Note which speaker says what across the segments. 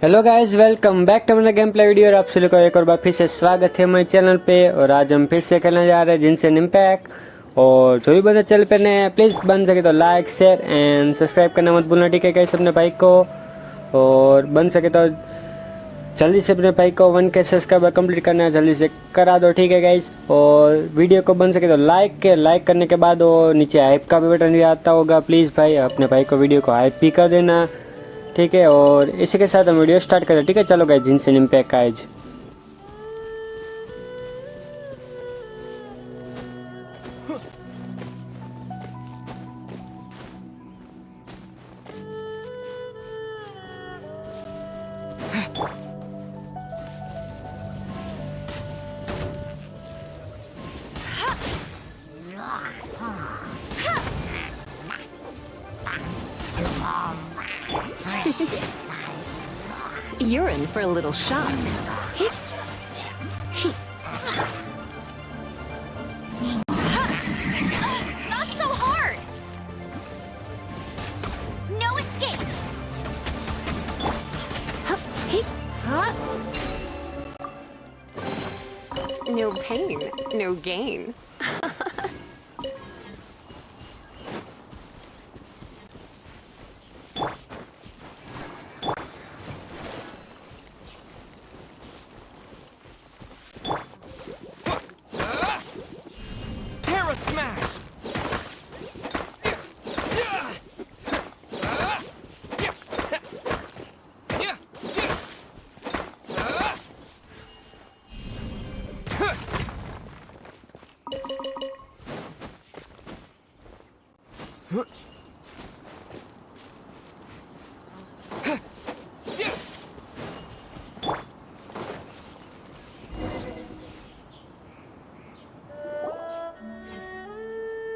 Speaker 1: Hello guys, welcome back to मेरा game play video. और आप सभी को एक और बार फिर से स्वागत है मेरे चैनल पे। और आज हम फिर से खेलने जा रहे हैं जिनशिन इम्पैक्ट। और जो भी बंदे चैनल पे नए हैं प्लीज़ बन सके तो लाइक शेयर एंड सब्सक्राइब करना मत भूलना, ठीक है गाइस, अपने भाई को। और बन सके तो जल्दी से अपने भाई को 1K सब्सक्राइबर कंप्लीट करना है, जल्दी से करा दो, ठीक है गाइस। और वीडियो को बन सके तो लाइक करने के बाद वो नीचे हाइप का भी बटन भी आता होगा, प्लीज़ भाई अपने भाई को वीडियो को हाइप भी कर देना, ठीक है। और इसी के साथ हम वीडियो स्टार्ट करें, ठीक है। चलो गाइस, जिनशिन इम्पैक्ट का आज
Speaker 2: You're in for a little shock.
Speaker 3: Not so hard! No escape!
Speaker 2: No pain, no gain.
Speaker 4: Terra Smash!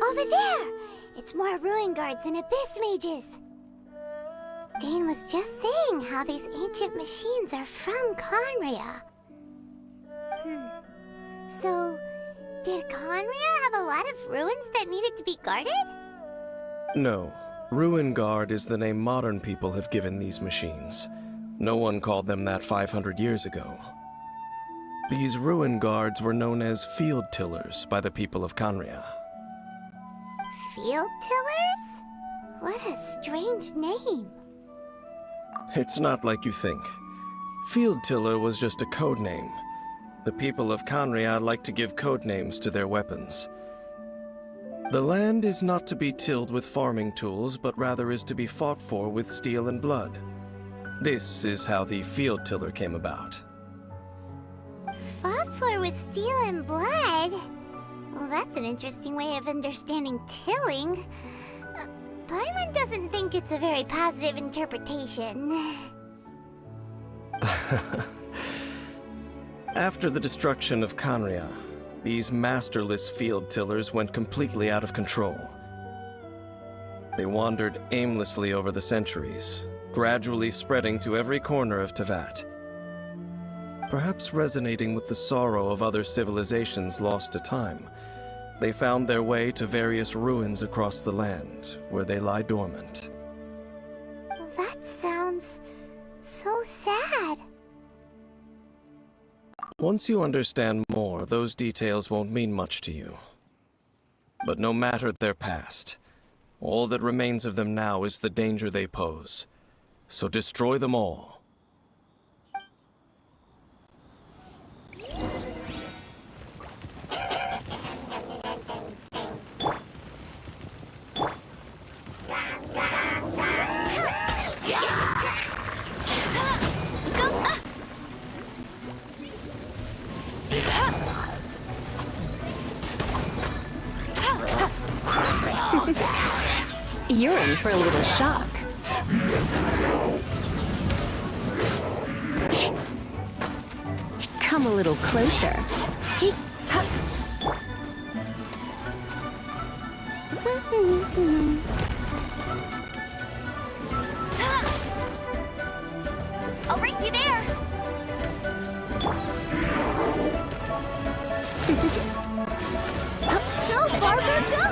Speaker 3: Over there! It's more ruin guards and abyss mages! Dane was just saying how these ancient machines are from Conria. So, did Conria have a lot of ruins that needed to be guarded?
Speaker 4: No. Ruin Guard is the name modern people have given these machines. No one called them that 500 years ago. These Ruin Guards were known as Field Tillers by the people of Conria.
Speaker 3: Field tillers? What a strange name.
Speaker 4: It's not like you think. Field Tiller was just a code name. The people of Conria like to give code names to their weapons. The land is not to be tilled with farming tools, but rather is to be fought for with steel and blood. This is how the Field Tiller came about.
Speaker 3: Fought for with steel and blood? Well, that's an interesting way of understanding tilling. Paimon doesn't think it's a very positive interpretation.
Speaker 4: After the destruction of Conria, these masterless field tillers went completely out of control. They wandered aimlessly over the centuries, gradually spreading to every corner of Teyvat. Perhaps resonating with the sorrow of other civilizations lost to time, they found their way to various ruins across the land, where they lie dormant.
Speaker 3: Well, that sounds so sad.
Speaker 4: Once you understand more, those details won't mean much to you. But no matter their past, all that remains of them now is the danger they pose. So destroy them all.
Speaker 2: You're in for a little shock. Come a little closer.
Speaker 3: I'll race you there! Go, Barbara, go!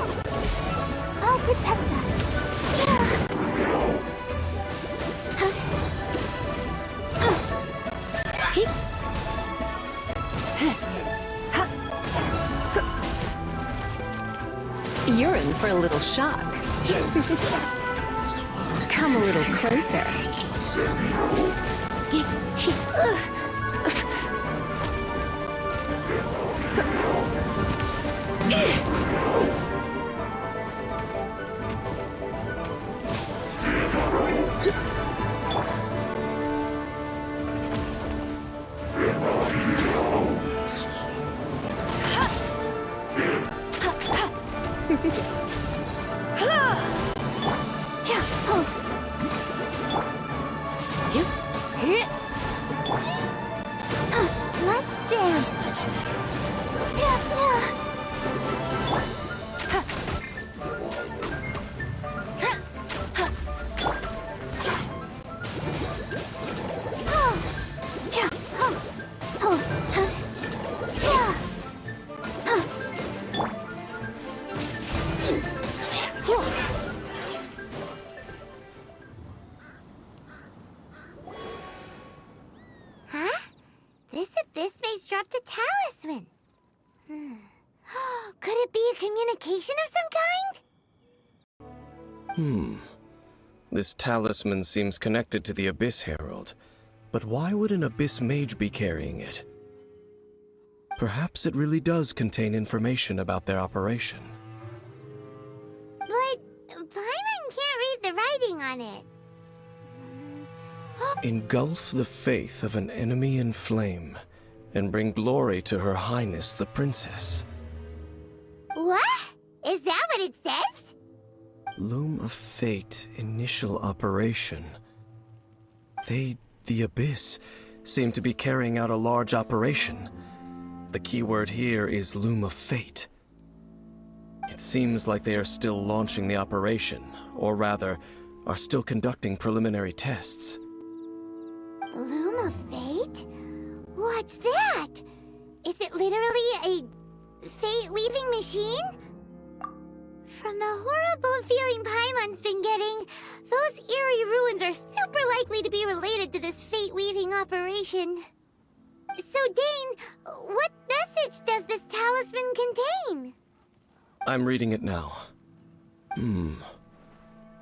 Speaker 3: I'll protect us.
Speaker 2: You're in for a little shock. Come a little closer.
Speaker 3: Let's dance. Huh? This abyss maze dropped a talisman. Could it be a communication of some kind?
Speaker 4: This talisman seems connected to the Abyss Herald. But why would an Abyss Mage be carrying it? Perhaps it really does contain information about their operation.
Speaker 3: But Paimon can't read the writing on it.
Speaker 4: Engulf the faith of an enemy in flame, and bring glory to Her Highness the Princess.
Speaker 3: What? Is that what it says?
Speaker 4: Loom of Fate initial operation. They, the Abyss, seem to be carrying out a large operation. The keyword here is Loom of Fate. It seems like they are still launching the operation, or rather, are still conducting preliminary tests.
Speaker 3: Loom of Fate? What's that? Is it literally a fate-weaving machine? From the horrible feeling Paimon's been getting, those eerie ruins are super likely to be related to this fate-weaving operation. So, Dane, what message does this talisman contain?
Speaker 4: I'm reading it now. An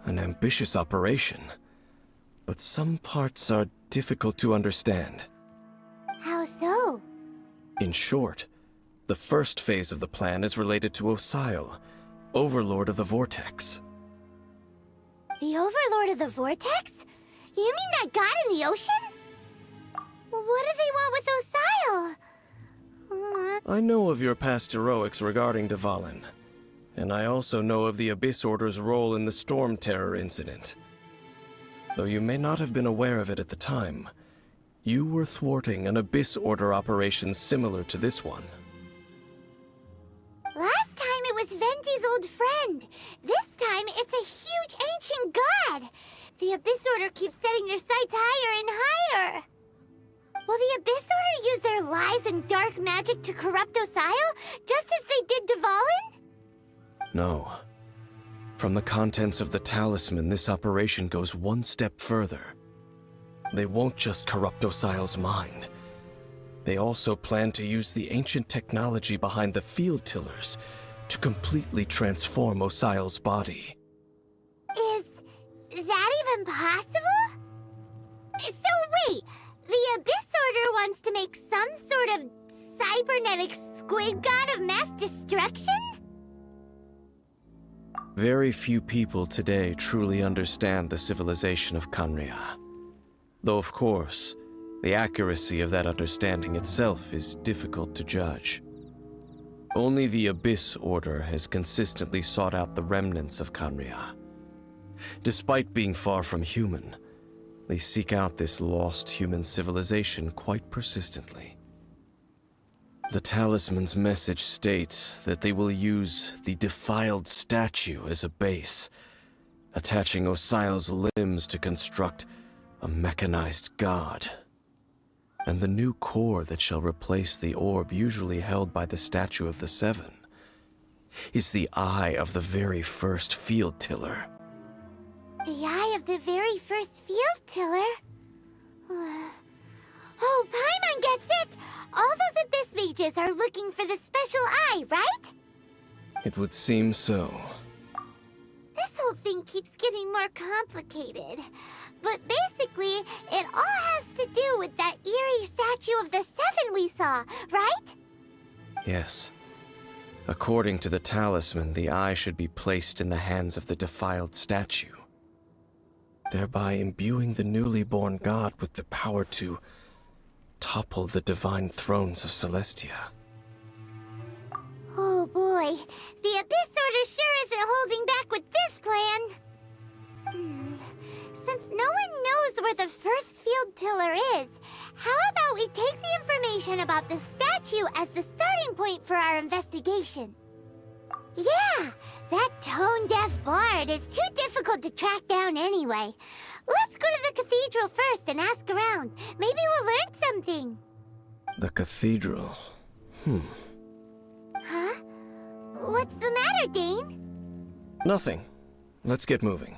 Speaker 4: ambitious operation. But some parts are difficult to understand.
Speaker 3: How so?
Speaker 4: In short, the first phase of the plan is related to Osile, Overlord of the Vortex.
Speaker 3: The Overlord of the Vortex? You mean that god in the ocean? What do they want with Osile?
Speaker 4: I know of your past heroics regarding Dvalin, and I also know of the Abyss Order's role in the Storm Terror incident. Though you may not have been aware of it at the time, you were thwarting an Abyss Order operation similar to this one.
Speaker 3: Last time it was Venti's old friend. This time it's a huge ancient god. The Abyss Order keeps setting their sights higher and higher. Will the Abyss Order use their lies and dark magic to corrupt Osile, just as they did Dvalin?
Speaker 4: No. From the contents of the talisman, this operation goes one step further. They won't just corrupt Osile's mind. They also plan to use the ancient technology behind the field tillers to completely transform Osile's body.
Speaker 3: Is that even possible? So wait, the Abyss Order wants to make some sort of cybernetic squid god of mass destruction?
Speaker 4: Very few people today truly understand the civilization of Khaenri'ah. Though of course, the accuracy of that understanding itself is difficult to judge. Only the Abyss Order has consistently sought out the remnants of Khaenri'ah. Despite being far from human, they seek out this lost human civilization quite persistently. The talisman's message states that they will use the defiled statue as a base, attaching Osile's limbs to construct a mechanized god. And the new core that shall replace the orb usually held by the Statue of the Seven is the eye of the very first field tiller.
Speaker 3: The eye of the very first field tiller? Oh, Paimon mages are looking for the special eye, right?
Speaker 4: It would seem so.
Speaker 3: This whole thing keeps getting more complicated. But basically, it all has to do with that eerie statue of the Seven we saw, right?
Speaker 4: Yes. According to the talisman, the eye should be placed in the hands of the defiled statue, thereby imbuing the newly born god with the power to topple the divine thrones of Celestia.
Speaker 3: Oh boy, the Abyss Order sure isn't holding back with this plan. Since no one knows where the first field tiller is, how about we take the information about the statue as the starting point for our investigation? Yeah, that tone-deaf bard is too difficult to track down anyway. Let's go to the cathedral first and ask around. Maybe we'll learn something.
Speaker 4: The cathedral.
Speaker 3: Huh? What's the matter, Dane?
Speaker 4: Nothing. Let's get moving.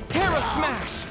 Speaker 5: Terra Smash!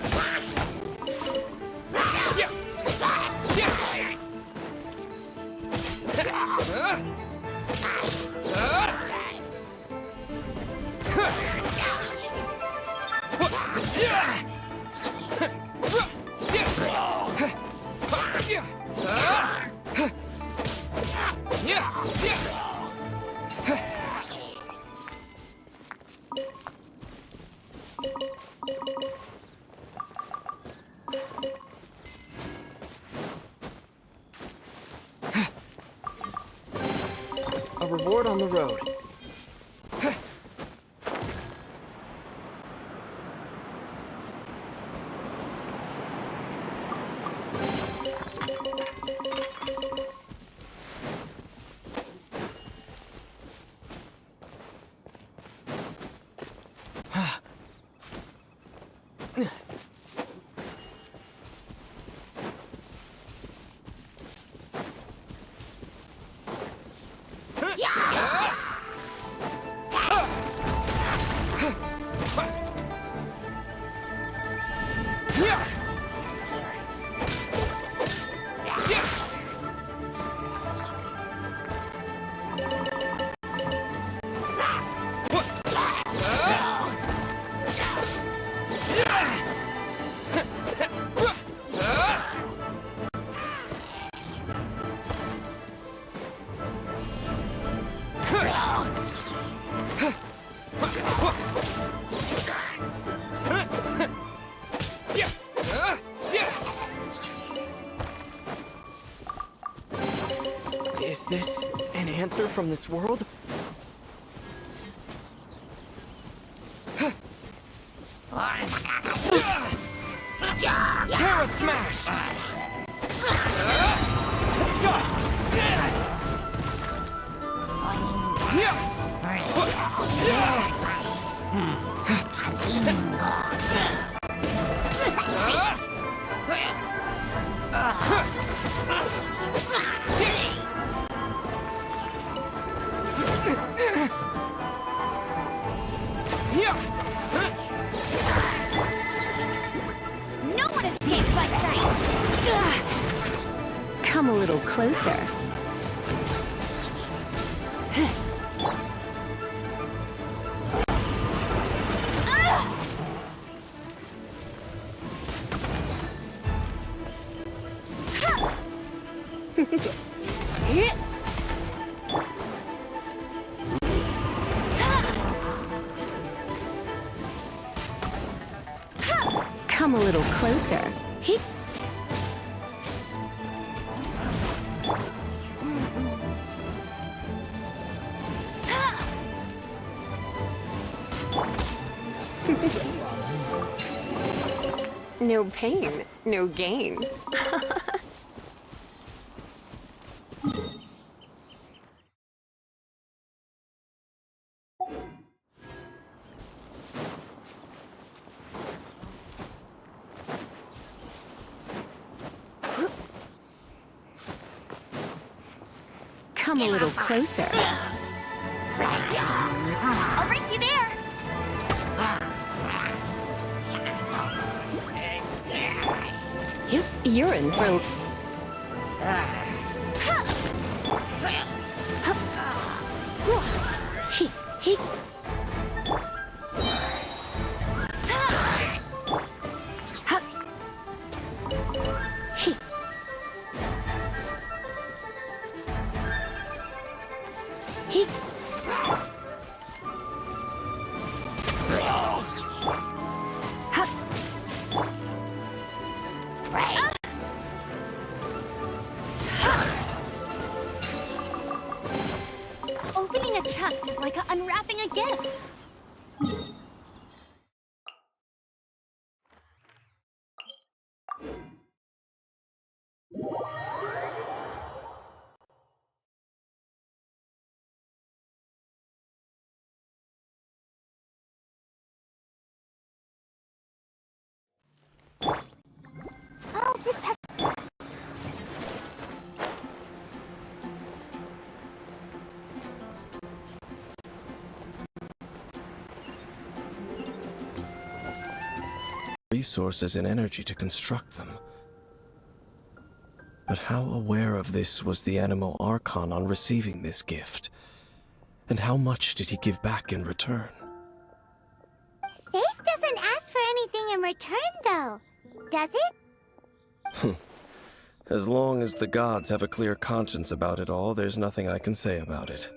Speaker 5: A reward on the road. Is this an answer from this world? Terra Smash! To dust!
Speaker 2: No one escapes my sights! Come a little closer. Come a little closer. No pain, no gain. Come a little closer.
Speaker 3: I'll race you there.
Speaker 2: You're in for...
Speaker 3: Opening a chest is like unwrapping a gift. I'll protect us.
Speaker 4: Resources and energy to construct them. But how aware of this was the Anemo Archon on receiving this gift? And how much did he give back in return?
Speaker 3: Faith doesn't ask for anything in return, though. Does it?
Speaker 4: As long as the gods have a clear conscience about it all, there's nothing I can say about it.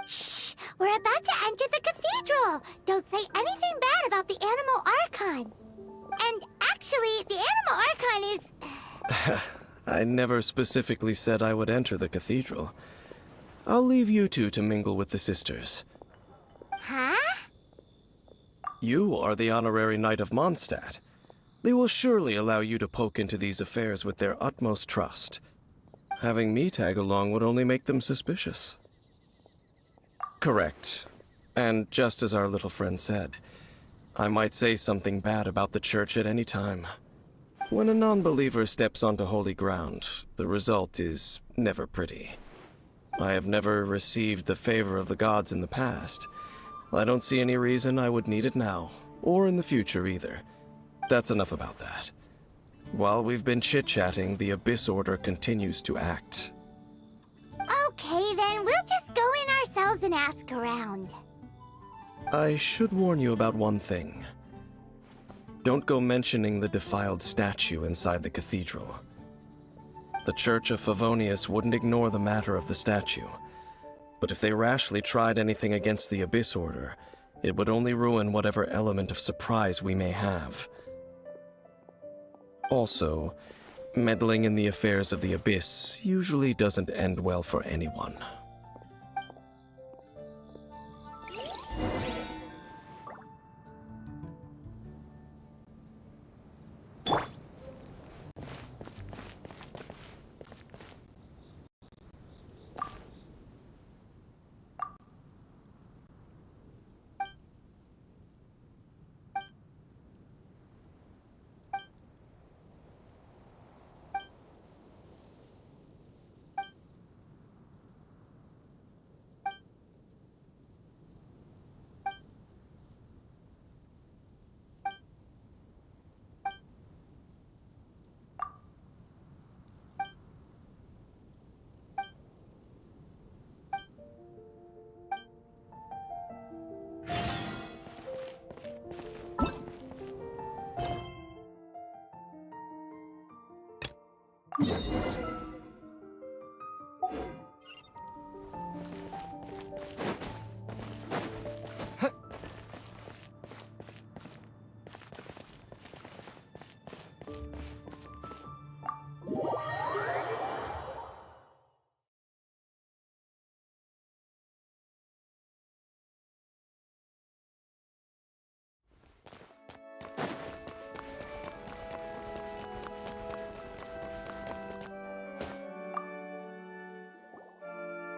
Speaker 3: Shh! We're about to enter the cathedral! Don't say anything bad about the Animal Archon. And actually, the Animal Archon is...
Speaker 4: I never specifically said I would enter the cathedral. I'll leave you two to mingle with the sisters.
Speaker 3: Huh?
Speaker 4: You are the honorary Knight of Mondstadt. They will surely allow you to poke into these affairs with their utmost trust. Having me tag along would only make them suspicious. Correct. And just as our little friend said, I might say something bad about the church at any time. When a non-believer steps onto holy ground, the result is never pretty. I have never received the favor of the gods in the past. I don't see any reason I would need it now, or in the future either. That's enough about that. While we've been chit-chatting, the Abyss Order continues to act.
Speaker 3: Okay, then we'll just go in ourselves and ask around.
Speaker 4: I should warn you about one thing. Don't go mentioning the defiled statue inside the cathedral. The Church of Favonius wouldn't ignore the matter of the statue, but if they rashly tried anything against the Abyss Order, it would only ruin whatever element of surprise we may have. Also, meddling in the affairs of the Abyss usually doesn't end well for anyone.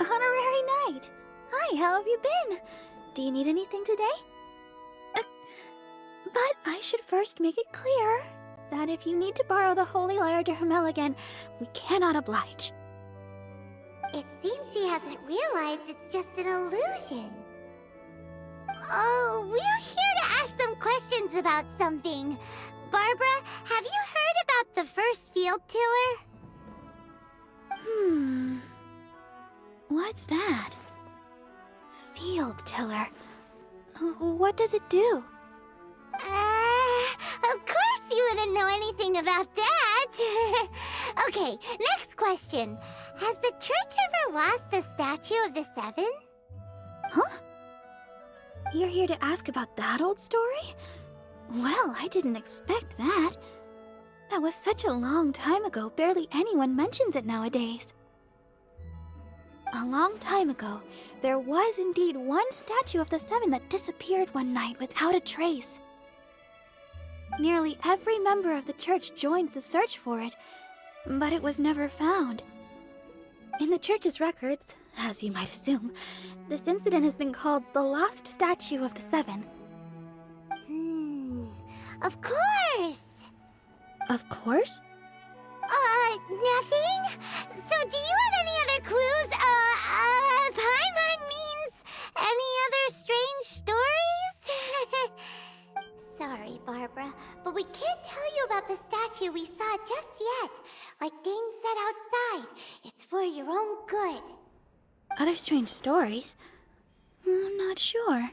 Speaker 6: Honorary Knight! Hi, how have you been? Do you need anything today? But I should first make it clear that if you need to borrow the Holy Lyre to Hermel again, we cannot oblige.
Speaker 3: It seems she hasn't realized it's just an illusion. Oh, we're here to ask some questions about something. Barbara, have you heard about the first field tiller?
Speaker 6: What's that? Field tiller. What does it do?
Speaker 3: Of course you wouldn't know anything about that. Okay, next question. Has the church ever lost a statue of the Seven?
Speaker 6: Huh? You're here to ask about that old story? Well, I didn't expect that. That was such a long time ago, barely anyone mentions it nowadays. A long time ago, there was indeed one statue of the Seven that disappeared one night without a trace. Nearly every member of the church joined the search for it, but it was never found. In the church's records, as you might assume, this incident has been called the Lost Statue of the Seven.
Speaker 3: Of course!
Speaker 6: Of course?
Speaker 3: Nothing? So do you have any other clues? Paimon means any other strange stories? Sorry, Barbara, but we can't tell you about the statue we saw just yet. Like Dane said outside, it's for your own good.
Speaker 6: Other strange stories? I'm not sure.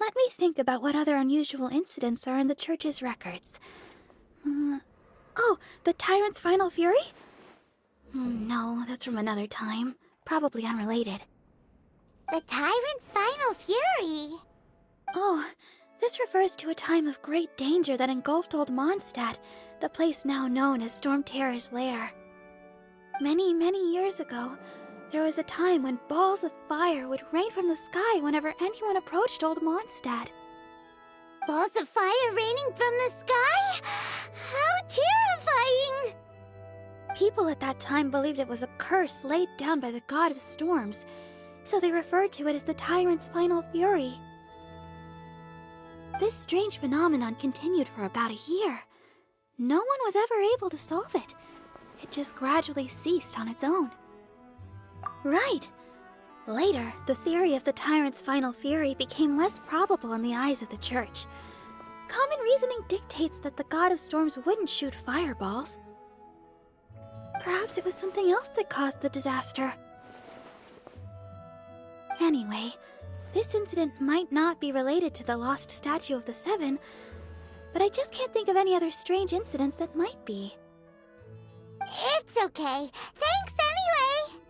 Speaker 6: Let me think about what other unusual incidents are in the church's records. Oh, the Tyrant's Final Fury? No, that's from another time. Probably unrelated.
Speaker 3: The Tyrant's Final Fury?
Speaker 6: Oh, this refers to a time of great danger that engulfed Old Mondstadt, the place now known as Storm Terror's lair. Many, many years ago, there was a time when balls of fire would rain from the sky whenever anyone approached Old Mondstadt.
Speaker 3: Balls of fire raining from the sky? How terrifying!
Speaker 6: People at that time believed it was a curse laid down by the god of storms, so they referred to it as the Tyrant's Final Fury. This strange phenomenon continued for about a year. No one was ever able to solve it. It just gradually ceased on its own. Right. Later, the theory of the Tyrant's Final Fury became less probable in the eyes of the church. Common reasoning dictates that the god of storms wouldn't shoot fireballs. Perhaps it was something else that caused the disaster. Anyway, this incident might not be related to the lost statue of the Seven, but I just can't think of any other strange incidents that might be.
Speaker 3: It's okay. Thanks anyway!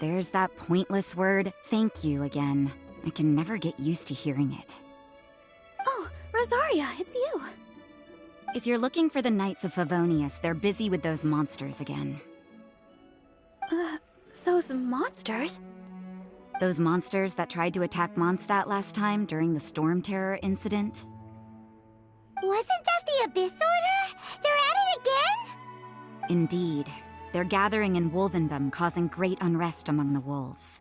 Speaker 7: There's that pointless word, thank you, again. I can never get used to hearing it.
Speaker 6: Oh, Rosaria, it's you.
Speaker 7: If you're looking for the Knights of Favonius, they're busy with those monsters again.
Speaker 6: Those monsters?
Speaker 7: Those monsters that tried to attack Mondstadt last time during the Storm Terror incident?
Speaker 3: Wasn't that the Abyss Order? They're at it again?
Speaker 7: Indeed. They're gathering in Wolvendom, causing great unrest among the wolves.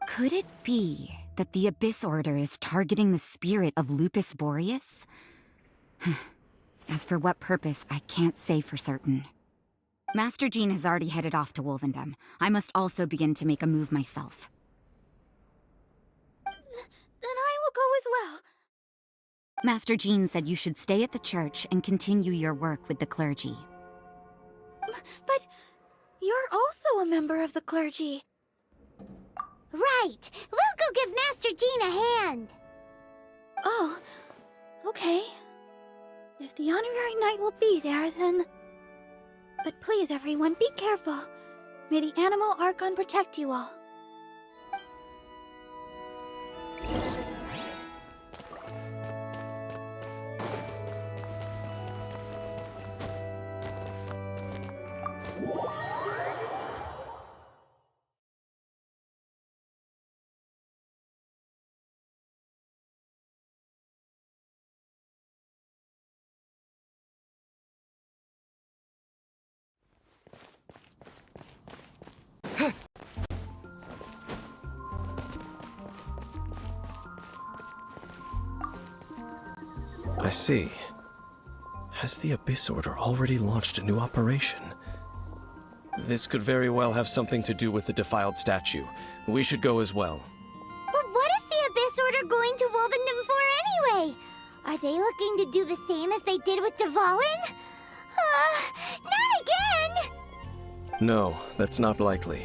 Speaker 7: Could it be that the Abyss Order is targeting the spirit of Lupus Boreas? As for what purpose, I can't say for certain. Master Jean has already headed off to Wolvendom. I must also begin to make a move myself.
Speaker 6: Then I will go as well.
Speaker 7: Master Jean said you should stay at the church and continue your work with the clergy.
Speaker 6: But you're also a member of the clergy.
Speaker 3: Right! We'll go give Master Jean a hand!
Speaker 6: Oh, okay. If the Honorary Knight will be there, then... But please, everyone, be careful. May the Animal Archon protect you all.
Speaker 4: I see. Has the Abyss Order already launched a new operation? This could very well have something to do with the defiled statue. We should go as well.
Speaker 3: But what is the Abyss Order going to Wolvendom for anyway? Are they looking to do the same as they did with Dvalin? Not again!
Speaker 4: No, that's not likely.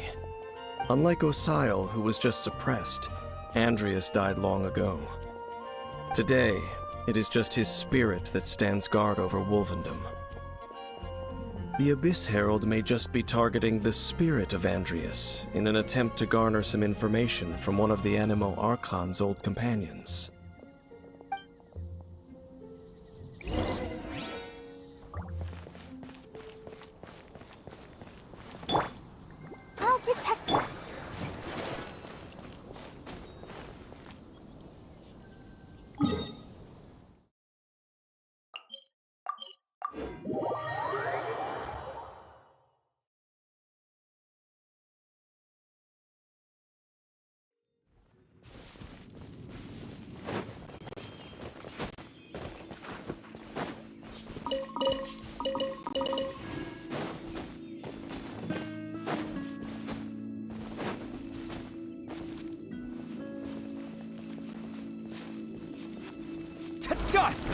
Speaker 4: Unlike Osile, who was just suppressed, Andreas died long ago. Today, it is just his spirit that stands guard over Wolvendom. The Abyss Herald may just be targeting the spirit of Andreas in an attempt to garner some information from one of the Animo Archon's old companions.
Speaker 6: I'll protect us.
Speaker 5: To dust!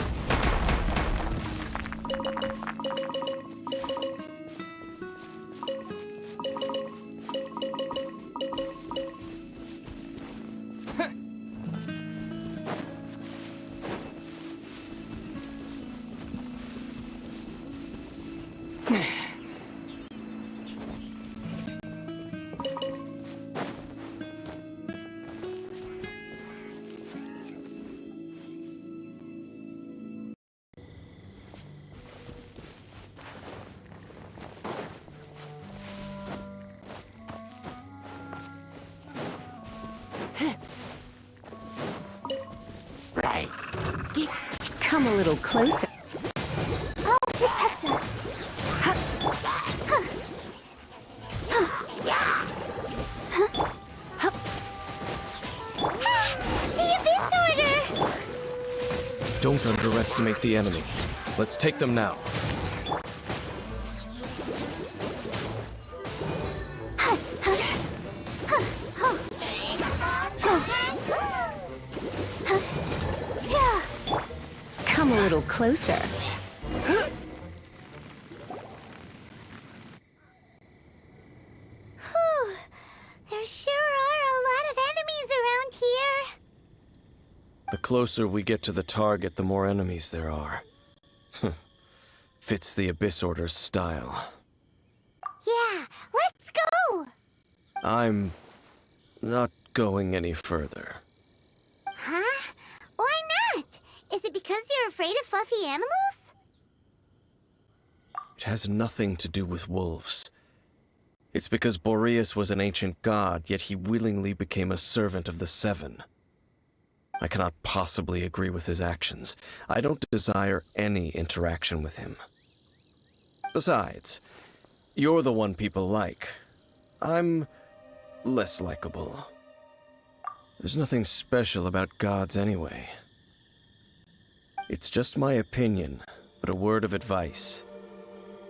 Speaker 2: Come a little closer.
Speaker 6: I'll protect us.
Speaker 3: The Abyss Order!
Speaker 4: Don't underestimate the enemy. Let's take them now.
Speaker 2: Come a little closer.
Speaker 3: Whew. There sure are a lot of enemies around here.
Speaker 4: The closer we get to the target, the more enemies there are. Fits the Abyss Order's style.
Speaker 3: Yeah, let's go!
Speaker 4: I'm not going any further.
Speaker 3: Huh? Why not? Is it because you're afraid of fluffy animals?
Speaker 4: It has nothing to do with wolves. It's because Boreas was an ancient god, yet he willingly became a servant of the Seven. I cannot possibly agree with his actions. I don't desire any interaction with him. Besides, you're the one people like. I'm less likable. There's nothing special about gods anyway. It's just my opinion, but a word of advice.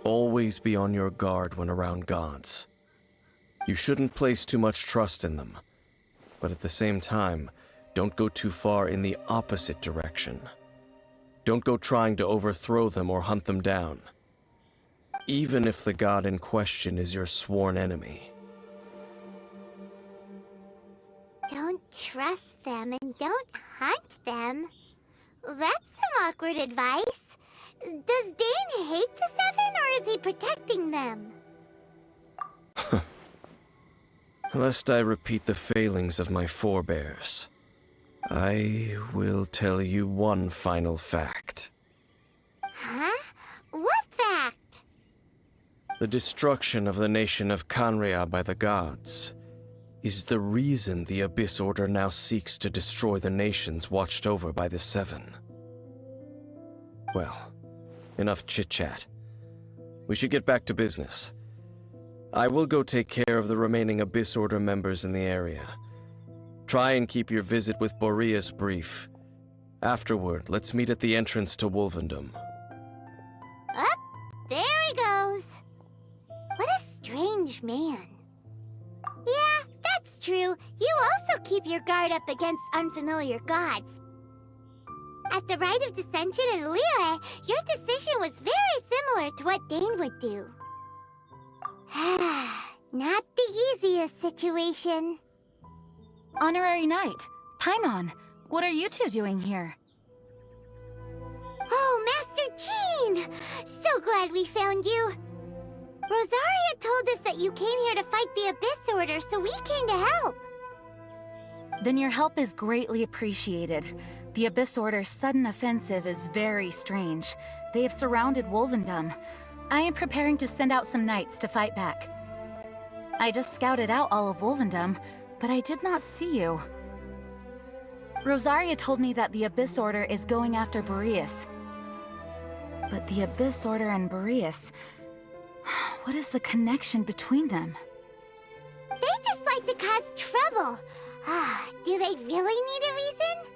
Speaker 4: Always be on your guard when around gods. You shouldn't place too much trust in them, but at the same time, don't go too far in the opposite direction. Don't go trying to overthrow them or hunt them down, even if the god in question is your sworn enemy.
Speaker 3: Don't trust them and don't hunt them. That's some awkward advice. Does Dane hate the Seven, or is he protecting them?
Speaker 4: Lest I repeat the failings of my forebears, I will tell you one final fact.
Speaker 3: Huh? What fact?
Speaker 4: The destruction of the nation of Canria by the gods is the reason the Abyss Order now seeks to destroy the nations watched over by the Seven. Well, enough chit-chat. We should get back to business. I will go take care of the remaining Abyss Order members in the area. Try and keep your visit with Boreas brief. Afterward, let's meet at the entrance to Wolvendom.
Speaker 3: Up, there he goes. What a strange man. Yeah, that's true. You also keep your guard up against unfamiliar gods. At the Rite of Dissension in Liyue, your decision was very similar to what Dane would do. Not the easiest situation.
Speaker 7: Honorary Knight, Paimon, what are you two doing here?
Speaker 3: Oh, Master Jean! So glad we found you. Rosaria told us that you came here to fight the Abyss Order, so we came to help.
Speaker 7: Then your help is greatly appreciated. The Abyss Order's sudden offensive is very strange. They have surrounded Wolvendom. I am preparing to send out some knights to fight back. I just scouted out all of Wolvendom, but I did not see you. Rosaria told me that the Abyss Order is going after Boreas. But the Abyss Order and Boreas... what is the connection between them?
Speaker 3: They just like to cause trouble. Do they really need a reason?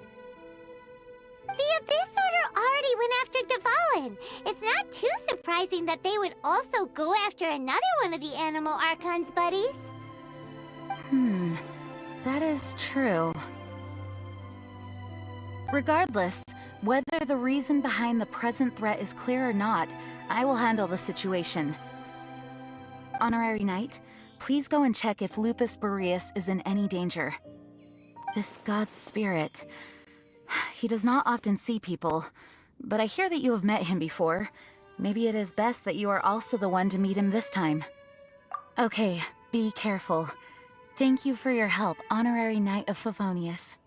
Speaker 3: The Abyss Order already went after Dvalin. It's not too surprising that they would also go after another one of the Animal Archon's buddies.
Speaker 7: That is true. Regardless, whether the reason behind the present threat is clear or not, I will handle the situation. Honorary Knight, please go and check if Lupus Boreas is in any danger. This god's spirit... he does not often see people, but I hear that you have met him before. Maybe it is best that you are also the one to meet him this time. Okay, be careful. Thank you for your help, Honorary Knight of Favonius.